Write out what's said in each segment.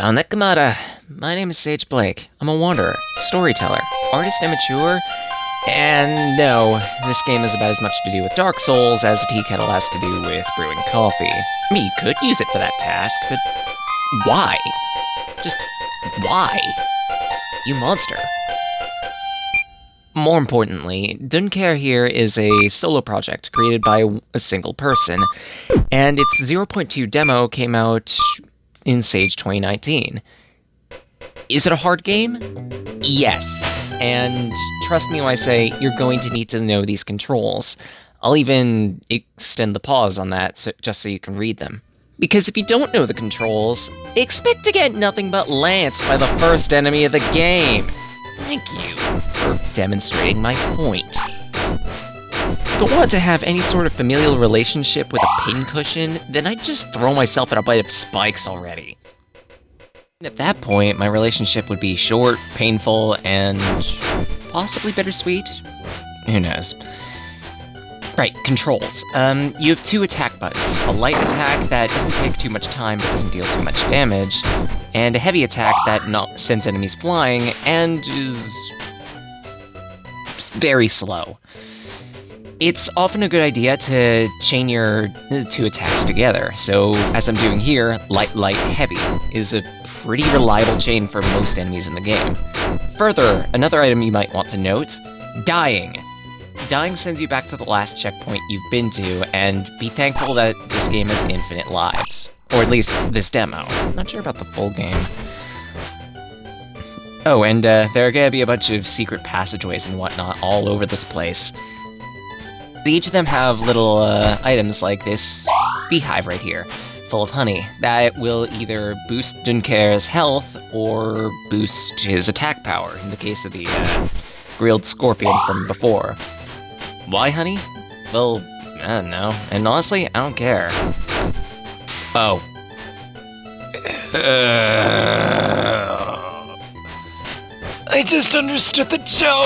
Tanekamata. My name is Sage Blake. I'm a wanderer, storyteller, artist, and mature. And no, this game is about as much to do with Dark Souls as a tea kettle has to do with brewing coffee. I mean, you could use it for that task, but why? Just why? You monster. More importantly, Dunkehr here is a solo project created by a single person, and its 0.2 demo came out in Sage 2019. Is it a hard game? Yes, and trust me when I say you're going to need to know these controls. I'll even extend the pause on that just so you can read them. Because if you don't know the controls, expect to get nothing but lanced by the first enemy of the game. Thank you for demonstrating my point. If I wanted to have any sort of familial relationship with a pincushion, then I'd just throw myself in a bite of spikes already. At that point, my relationship would be short, painful, and possibly bittersweet? Who knows? Right, controls. You have two attack buttons. A light attack that doesn't take too much time but doesn't deal too much damage, and a heavy attack that sends enemies flying and is very slow. It's often a good idea to chain your two attacks together, so as I'm doing here, light, light, heavy is a pretty reliable chain for most enemies in the game. Further, another item you might want to note, dying. Dying sends you back to the last checkpoint you've been to, and be thankful that this game has infinite lives. Or at least this demo. I'm not sure about the full game. Oh, and there are gonna be a bunch of secret passageways and whatnot all over this place. Each of them have little items like this beehive right here, full of honey, that will either boost Dunkehr's health or boost his attack power, in the case of the grilled scorpion from before. Why honey? Well, I don't know, and honestly, I don't care. Oh. I just understood the joke!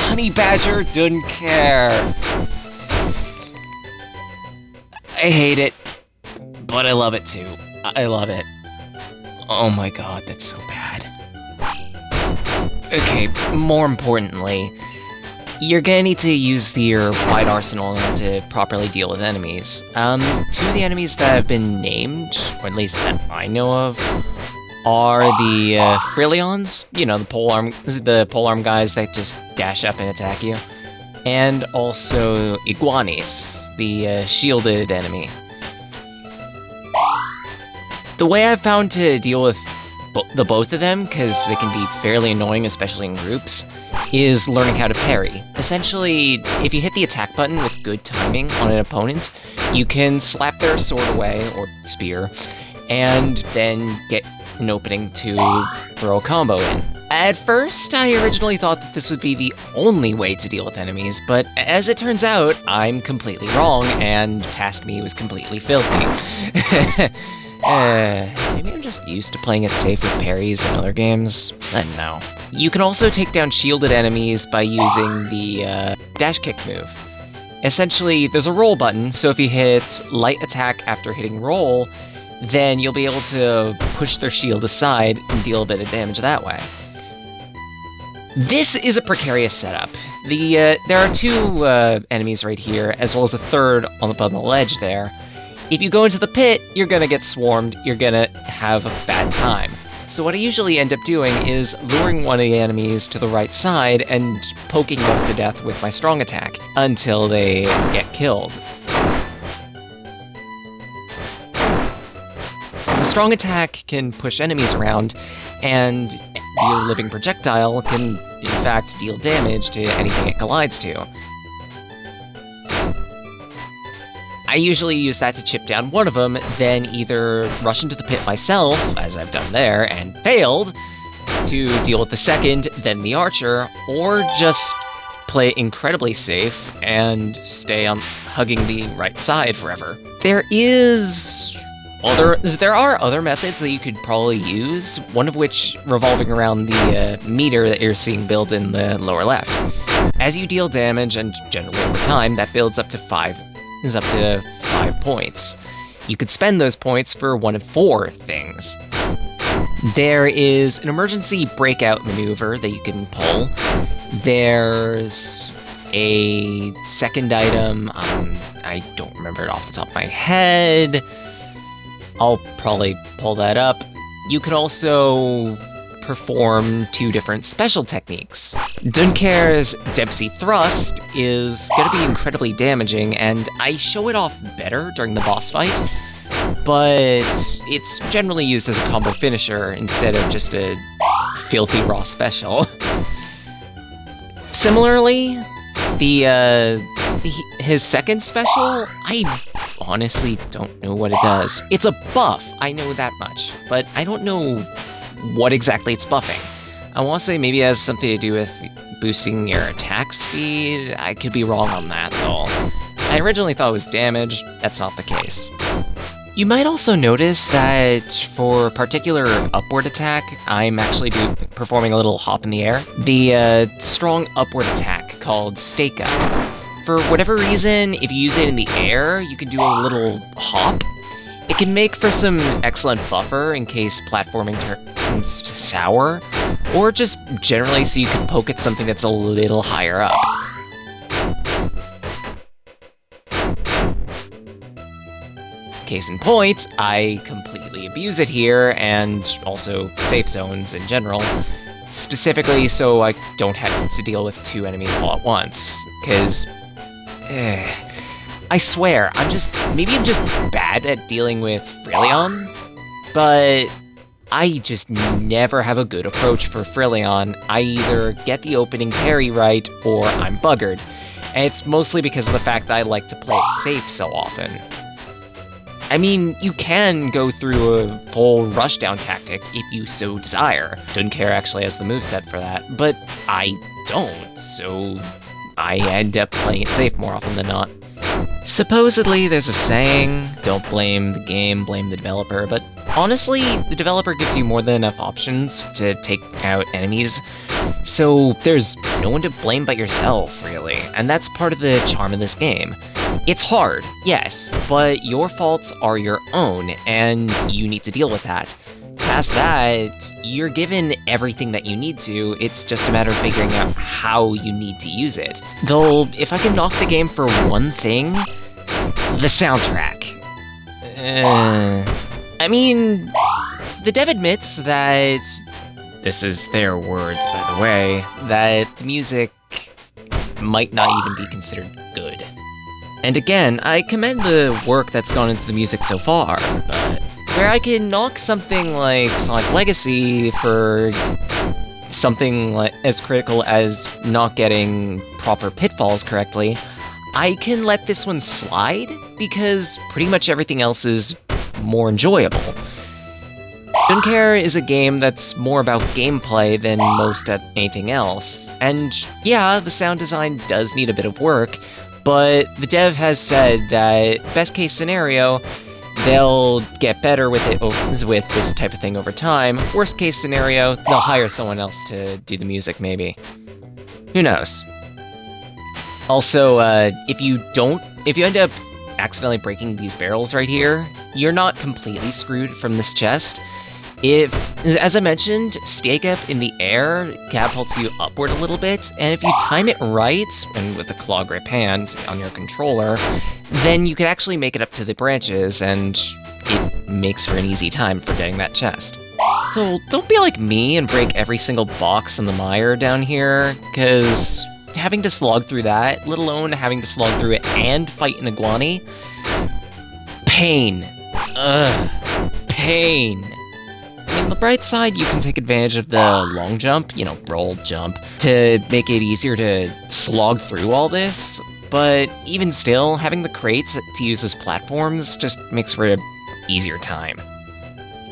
Honey Badger Dunkehr. I hate it, but I love it too. I love it. Oh my god, that's so bad. Okay, more importantly, you're gonna need to use your wide arsenal in order to properly deal with enemies. Two of the enemies that have been named, or at least that I know of, are the Frillions, you know, the polearm guys that just dash up and attack you, and also Iguanis, the shielded enemy. The way I've found to deal with both of them, because they can be fairly annoying, especially in groups, is learning how to parry. Essentially, if you hit the attack button with good timing on an opponent, you can slap their sword away, or spear, and then get an opening to throw a combo in. At first, I originally thought that this would be the only way to deal with enemies, but as it turns out, I'm completely wrong, and past me was completely filthy. Maybe I'm just used to playing it safe with parries in other games? I don't know. You can also take down shielded enemies by using the dash kick move. Essentially, there's a roll button, so if you hit light attack after hitting roll, then you'll be able to push their shield aside and deal a bit of damage that way. This is a precarious setup. There are two enemies right here, as well as a third on the ledge there. If you go into the pit, you're gonna get swarmed, you're gonna have a bad time. So what I usually end up doing is luring one of the enemies to the right side and poking them to death with my strong attack until they get killed. The strong attack can push enemies around, and your living projectile can, in fact, deal damage to anything it collides to. I usually use that to chip down one of them, then either rush into the pit myself, as I've done there, and failed, to deal with the second, then the archer, or just play incredibly safe and stay on hugging the right side forever. There are other methods that you could probably use, one of which revolving around the meter that you're seeing build in the lower left. As you deal damage, and generally over time, that builds up to 5 points. You could spend those points for one of 4 things. There is an emergency breakout maneuver that you can pull. There's a second item, I don't remember it off the top of my head. I'll probably pull that up. You could also perform 2 different special techniques. Dunkehr's Dempsey Thrust is going to be incredibly damaging, and I show it off better during the boss fight, but it's generally used as a combo finisher instead of just a filthy raw special. Similarly, his second special, I honestly don't know what it does. It's a buff, I know that much, but I don't know what exactly it's buffing. I want to say maybe it has something to do with boosting your attack speed. I could be wrong on that, though. I originally thought it was damage. That's not the case. You might also notice that for a particular upward attack, I'm actually performing a little hop in the air. The strong upward attack called Stake Up. For whatever reason, if you use it in the air, you can do a little hop. It can make for some excellent buffer in case platforming turns sour, or just generally so you can poke at something that's a little higher up. Case in point, I completely abuse it here, and also safe zones in general, specifically so I don't have to deal with 2 enemies all at once, because I swear, maybe I'm just bad at dealing with Frillion, but I just never have a good approach for Frillion. I either get the opening parry right, or I'm buggered, and it's mostly because of the fact that I like to play it safe so often. I mean, you can go through a full rushdown tactic if you so desire. Dunkehr actually has the moveset for that, but I don't, so I end up playing it safe more often than not. Supposedly, there's a saying, don't blame the game, blame the developer, but honestly, the developer gives you more than enough options to take out enemies, so there's no one to blame but yourself, really, and that's part of the charm of this game. It's hard, yes, but your faults are your own, and you need to deal with that. Past that, you're given everything that you need to, it's just a matter of figuring out how you need to use it. Though, if I can knock the game for one thing, the soundtrack. I mean, the dev admits that, this is their words by the way, that the music might not even be considered good. And again, I commend the work that's gone into the music so far, but where I can knock something like Sonic Legacy for something as critical as not getting proper pitfalls correctly, I can let this one slide because pretty much everything else is more enjoyable. Dunkehr is a game that's more about gameplay than most anything else, and yeah, the sound design does need a bit of work, but the dev has said that, best case scenario, they'll get better with this type of thing over time. Worst case scenario, they'll hire someone else to do the music, maybe. Who knows? Also, if you end up accidentally breaking these barrels right here, you're not completely screwed from this chest. As I mentioned, Stake Up in the air catapults you upward a little bit, and if you time it right, and with a claw grip hand on your controller, then you can actually make it up to the branches, and it makes for an easy time for getting that chest. So don't be like me and break every single box in the mire down here, because having to slog through that, let alone having to slog through it and fight an iguani, pain. Ugh. Pain. On the bright side, you can take advantage of the long jump, roll jump, to make it easier to slog through all this, but even still, having the crates to use as platforms just makes for an easier time.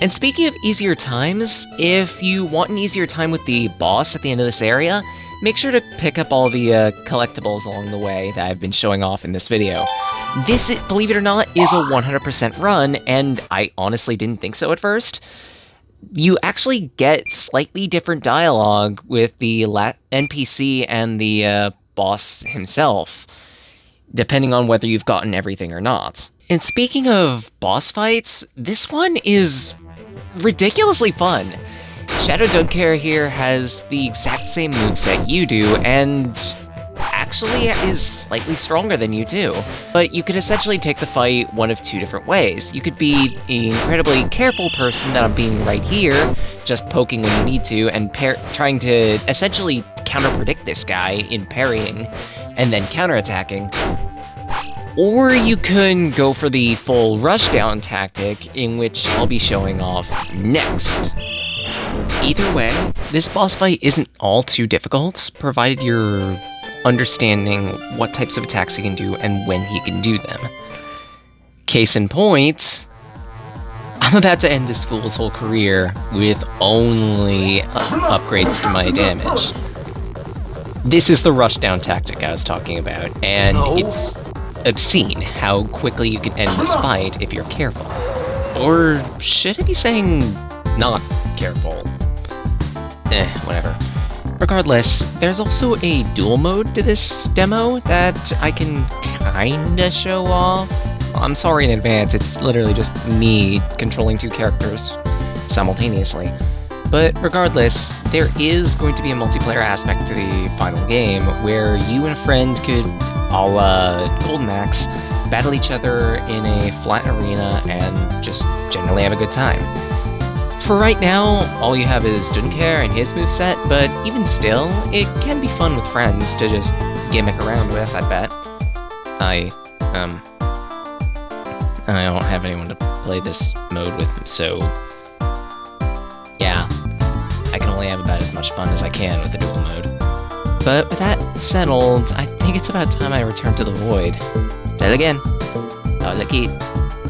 And speaking of easier times, if you want an easier time with the boss at the end of this area, make sure to pick up all the collectibles along the way that I've been showing off in this video. This, believe it or not, is a 100% run, and I honestly didn't think so at first. You actually get slightly different dialogue with the NPC and the boss himself, depending on whether you've gotten everything or not. And speaking of boss fights, this one is ridiculously fun. Shadow Dunkehr here has the exact same moveset you do, and actually is slightly stronger than you do. But you could essentially take the fight one of two different ways. You could be the incredibly careful person that I'm being right here, just poking when you need to, and trying to essentially counter-predict this guy in parrying, and then counterattacking. Or you can go for the full rushdown tactic, in which I'll be showing off next. Either way, this boss fight isn't all too difficult, provided you're understanding what types of attacks he can do and when he can do them. Case in point, I'm about to end this fool's whole career with only upgrades to my damage. This is the rushdown tactic I was talking about, and it's obscene how quickly you can end this fight if you're careful. Or should I be saying not careful? Whatever. Regardless, there's also a duel mode to this demo that I can kinda show off. I'm sorry in advance, it's literally just me controlling two characters simultaneously. But regardless, there is going to be a multiplayer aspect to the final game where you and a friend could, a la Golden Axe, battle each other in a flat arena and just generally have a good time. For right now, all you have is Dunkehr and his moveset, but even still, it can be fun with friends to just gimmick around with, I bet. I don't have anyone to play this mode with, so yeah, I can only have about as much fun as I can with the duel mode. But with that settled, I think it's about time I return to the void. Say it again. That was a key.